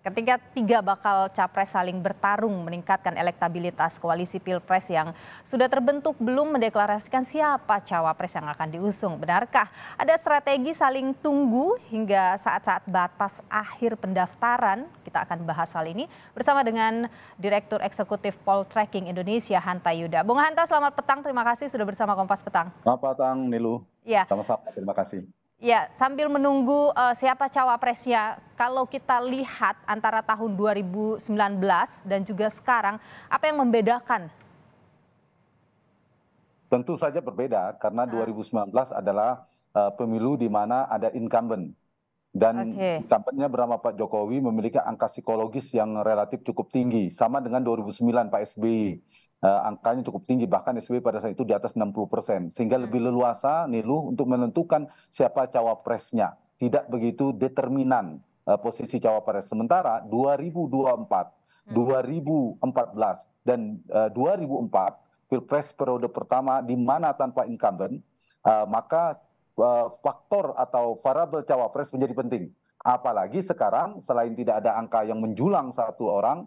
Ketika tiga bakal capres saling bertarung meningkatkan elektabilitas, koalisi Pilpres yang sudah terbentuk belum mendeklarasikan siapa cawapres yang akan diusung. Benarkah ada strategi saling tunggu hingga saat-saat batas akhir pendaftaran? Kita akan bahas hal ini bersama dengan Direktur Eksekutif Poltreking Indonesia, Hanta Yuda. Bung Hanta, selamat petang. Terima kasih sudah bersama Kompas Petang. Selamat petang, Nilu. Ya. Sama-sama, terima kasih. Ya, sambil menunggu siapa cawapresnya, kalau kita lihat antara tahun 2019 dan juga sekarang, apa yang membedakan? Tentu saja berbeda, karena 2019 adalah pemilu di mana ada incumbent. Dan incumbentnya bernama Pak Jokowi memiliki angka psikologis yang relatif cukup tinggi. Sama dengan 2009 Pak SBY. Angkanya cukup tinggi, bahkan SBY pada saat itu di atas 60%. Sehingga lebih leluasa Niluh untuk menentukan siapa cawapresnya. Tidak begitu determinan posisi cawapres. Sementara 2024, 2014, dan 2004, Pilpres periode pertama di mana tanpa incumbent, maka faktor atau variabel cawapres menjadi penting. Apalagi sekarang selain tidak ada angka yang menjulang satu orang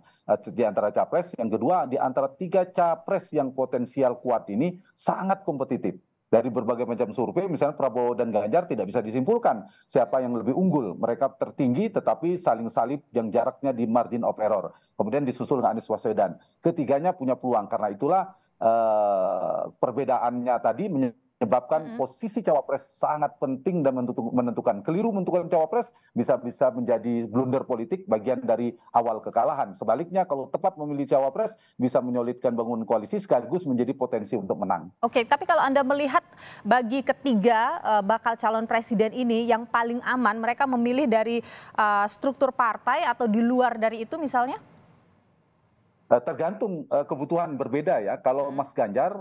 di antara capres, yang kedua di antara tiga capres yang potensial kuat ini sangat kompetitif. Dari berbagai macam survei, misalnya Prabowo dan Ganjar tidak bisa disimpulkan siapa yang lebih unggul. Mereka tertinggi tetapi saling salib yang jaraknya di margin of error. Kemudian disusul dengan Anies Baswedan. Ketiganya punya peluang, karena itulah perbedaannya tadi menyebabkan posisi cawapres sangat penting dan menentukan. Keliru menentukan cawapres bisa menjadi blunder politik, bagian dari awal kekalahan. Sebaliknya kalau tepat memilih cawapres bisa menyolidkan bangun koalisi sekaligus menjadi potensi untuk menang. Oke, tapi kalau Anda melihat bagi ketiga bakal calon presiden ini yang paling aman, mereka memilih dari struktur partai atau di luar dari itu misalnya? Tergantung kebutuhan berbeda ya. Kalau Mas Ganjar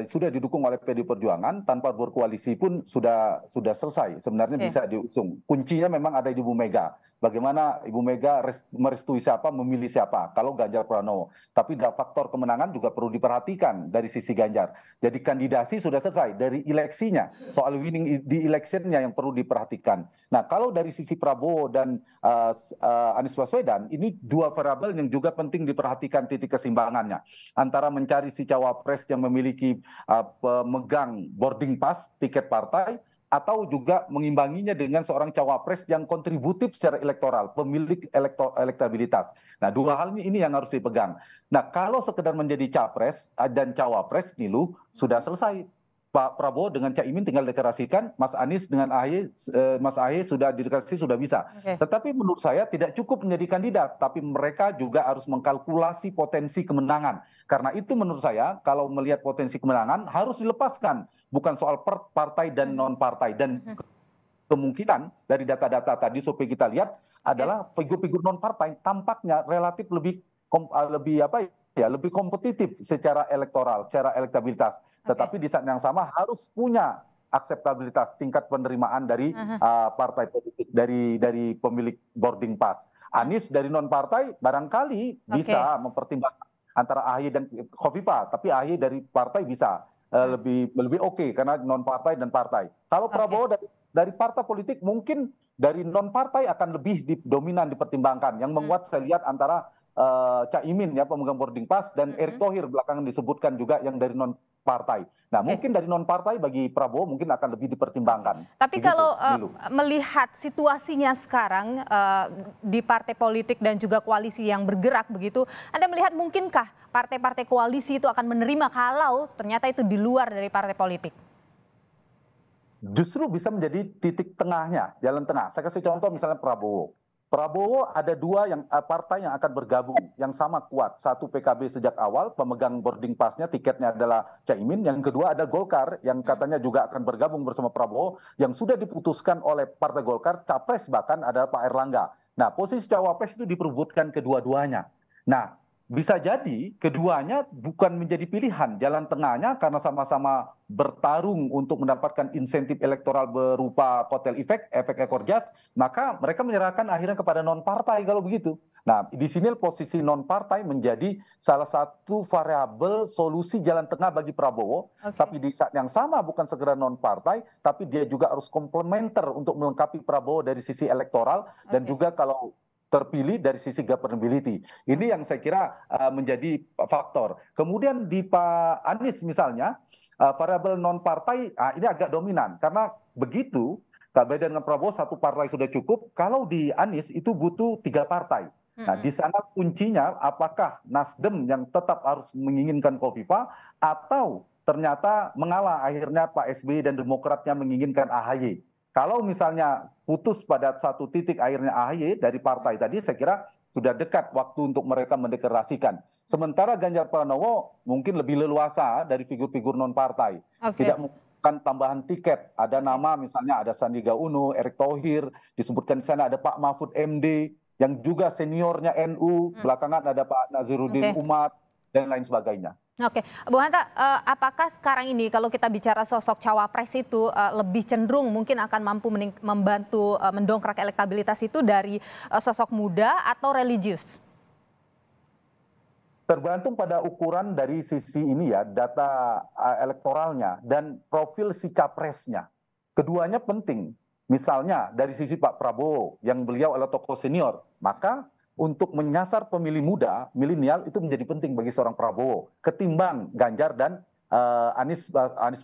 sudah didukung oleh PD Perjuangan, tanpa berkoalisi pun sudah selesai. Sebenarnya bisa diusung. Kuncinya memang ada di Ibu Mega. Bagaimana Ibu Mega merestui siapa, memilih siapa. Kalau Ganjar Pranowo. Tapi faktor kemenangan juga perlu diperhatikan dari sisi Ganjar. Jadi kandidasi sudah selesai. Dari eleksinya, soal winning di electionnya yang perlu diperhatikan. Nah, kalau dari sisi Prabowo dan Anies Baswedan, ini dua variabel yang juga penting diperhatikan titik keseimbangannya antara mencari si cawapres yang memiliki pemegang boarding pass tiket partai, atau juga mengimbanginya dengan seorang cawapres yang kontributif secara elektoral, pemilik elektabilitas. Nah, dua hal ini yang harus dipegang. Nah, kalau sekedar menjadi capres dan cawapres, Nilu, sudah selesai. Pak Prabowo dengan Caimin tinggal deklarasikan, Mas Anies dengan AHY, Mas AHY sudah dideklarasi sudah bisa. Tetapi menurut saya tidak cukup menjadi kandidat, tapi mereka juga harus mengkalkulasi potensi kemenangan. Karena itu menurut saya kalau melihat potensi kemenangan harus dilepaskan, bukan soal partai dan non partai. Dan kemungkinan dari data-data tadi survei kita lihat adalah figur-figur non partai tampaknya relatif lebih lebih kompetitif secara elektoral, secara elektabilitas. Tetapi di saat yang sama harus punya akseptabilitas, tingkat penerimaan dari partai politik, dari pemilik boarding pass. Anies dari non partai barangkali bisa mempertimbangkan antara AHY dan Khofifah, tapi AHY dari partai bisa lebih oke karena non partai dan partai. Kalau Prabowo dari partai politik mungkin dari non partai akan lebih dominan dipertimbangkan. Yang menguat saya lihat antara Caimin ya, pemegang boarding pass, dan Erick Thohir belakangan disebutkan juga yang dari non partai. Nah, mungkin dari non partai bagi Prabowo mungkin akan lebih dipertimbangkan. Tapi kalau melihat situasinya sekarang di partai politik dan juga koalisi yang bergerak begitu, Anda melihat mungkinkah partai-partai koalisi itu akan menerima kalau ternyata itu di luar dari partai politik? Justru bisa menjadi titik tengahnya, jalan tengah. Saya kasih contoh misalnya Prabowo. Prabowo ada dua partai yang akan bergabung, yang sama kuat. Satu PKB sejak awal, pemegang boarding pass-nya, tiketnya adalah Caimin. Yang kedua ada Golkar, yang katanya juga akan bergabung bersama Prabowo, yang sudah diputuskan oleh Partai Golkar, capres bahkan adalah Pak Erlangga. Nah, posisi cawapres itu diperebutkan kedua-duanya. Nah, bisa jadi keduanya bukan menjadi pilihan, jalan tengahnya karena sama-sama bertarung untuk mendapatkan insentif elektoral berupa kotel efek ekor jas, maka mereka menyerahkan akhirnya kepada non partai kalau begitu. Nah, di sini posisi non partai menjadi salah satu variabel solusi jalan tengah bagi Prabowo, tapi di saat yang sama bukan segera non partai, tapi dia juga harus komplementer untuk melengkapi Prabowo dari sisi elektoral, dan juga kalau terpilih dari sisi governability. Ini yang saya kira menjadi faktor. Kemudian di Pak Anies misalnya, variabel non partai ini agak dominan karena begitu beda dengan Prabowo satu partai sudah cukup. Kalau di Anies itu butuh 3 partai. Nah, di sana kuncinya apakah Nasdem yang tetap harus menginginkan Kofifa atau ternyata mengalah akhirnya Pak SBY dan Demokratnya menginginkan AHY. Kalau misalnya putus pada satu titik akhirnya AHY dari partai tadi, saya kira sudah dekat waktu untuk mereka mendeklarasikan. Sementara Ganjar Pranowo mungkin lebih leluasa dari figur-figur non partai. Tidak membutuhkan tambahan tiket. Ada nama misalnya ada Sandiaga Uno, Erick Thohir, disebutkan di sana ada Pak Mahfud MD yang juga seniornya NU, belakangan ada Pak Nazaruddin Umar dan lain sebagainya. Oke, Bu Hanta, apakah sekarang ini kalau kita bicara sosok cawapres itu lebih cenderung mungkin akan mampu membantu mendongkrak elektabilitas itu dari sosok muda atau religius? Tergantung pada ukuran dari sisi ini ya, data elektoralnya dan profil si capresnya. Keduanya penting. Misalnya dari sisi Pak Prabowo yang beliau adalah tokoh senior, maka untuk menyasar pemilih muda, milenial itu menjadi penting bagi seorang Prabowo ketimbang Ganjar dan Anies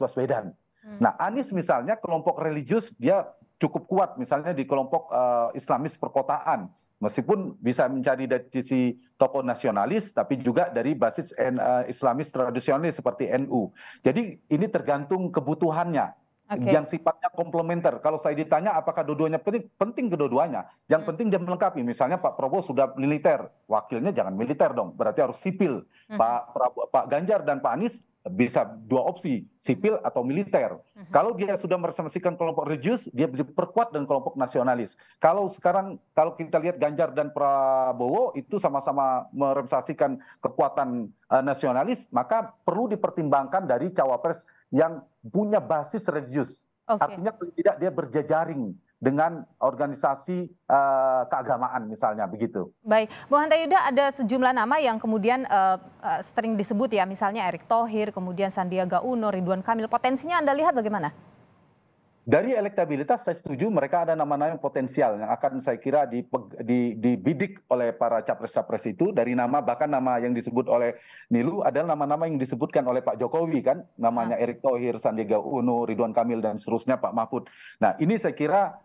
Baswedan. Nah, Anies misalnya kelompok religius dia cukup kuat misalnya di kelompok Islamis perkotaan. Meskipun bisa mencari dari sisi tokoh nasionalis, tapi juga dari basis Islamis tradisionalis seperti NU. Jadi ini tergantung kebutuhannya. Yang sifatnya komplementer. Kalau saya ditanya apakah dua-duanya penting, penting kedua-duanya. Yang penting dia melengkapi. Misalnya Pak Prabowo sudah militer, wakilnya jangan militer dong, berarti harus sipil. Pak Ganjar dan Pak Anies bisa dua opsi, sipil atau militer. Kalau dia sudah merepresentasikan kelompok religius, dia diperkuat dengan kelompok nasionalis. Kalau sekarang, kalau kita lihat Ganjar dan Prabowo itu sama-sama merepresentasikan kekuatan nasionalis, maka perlu dipertimbangkan dari cawapres yang punya basis religius. Artinya tidak dia berjejaring dengan organisasi keagamaan misalnya begitu. Baik, Bu Hanta Yuda, ada sejumlah nama yang kemudian sering disebut ya, misalnya Erick Thohir, kemudian Sandiaga Uno, Ridwan Kamil. Potensinya Anda lihat bagaimana? Dari elektabilitas saya setuju mereka ada nama-nama yang potensial yang akan saya kira dibidik oleh para capres-capres itu. Dari nama, bahkan nama yang disebut oleh Nilu adalah nama-nama yang disebutkan oleh Pak Jokowi kan, namanya Erick Thohir, Sandiaga Uno, Ridwan Kamil dan seterusnya, Pak Mahfud. Nah, ini saya kira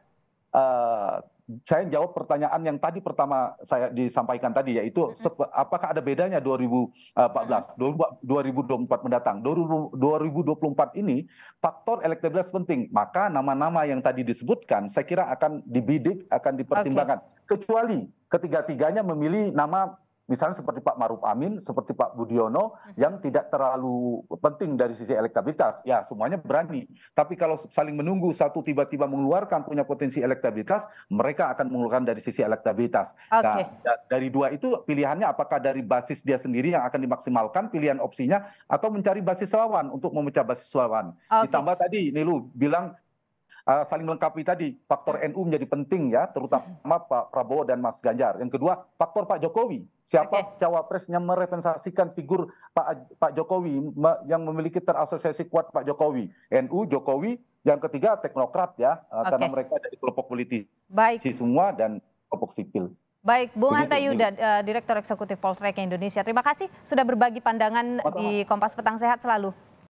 saya jawab pertanyaan yang tadi pertama saya disampaikan tadi, yaitu apakah ada bedanya 2014, 2024 mendatang. 2024 ini faktor elektabilitas penting, maka nama-nama yang tadi disebutkan saya kira akan dibidik, akan dipertimbangkan. Kecuali ketiga-tiganya memilih nama misalnya seperti Pak Maruf Amin, seperti Pak Budiono yang tidak terlalu penting dari sisi elektabilitas. Ya, semuanya berani. Tapi kalau saling menunggu satu tiba-tiba mengeluarkan punya potensi elektabilitas, mereka akan mengeluarkan dari sisi elektabilitas. Nah, dari dua itu pilihannya apakah dari basis dia sendiri yang akan dimaksimalkan pilihan opsinya atau mencari basis lawan untuk memecah basis lawan. Ditambah tadi Nilu bilang saling melengkapi tadi, faktor NU menjadi penting ya, terutama Pak Prabowo dan Mas Ganjar. Yang kedua, faktor Pak Jokowi. Siapa cawapres yang merepresentasikan figur Pak Jokowi yang memiliki terasosiasi kuat Pak Jokowi. NU, Jokowi. Yang ketiga, teknokrat ya, karena mereka dari kelompok politisi semua dan kelompok sipil. Baik, Bung Hanta Yuda, Direktur Eksekutif Poltreking Indonesia. Terima kasih sudah berbagi pandangan di Kompas Petang. Sehat selalu.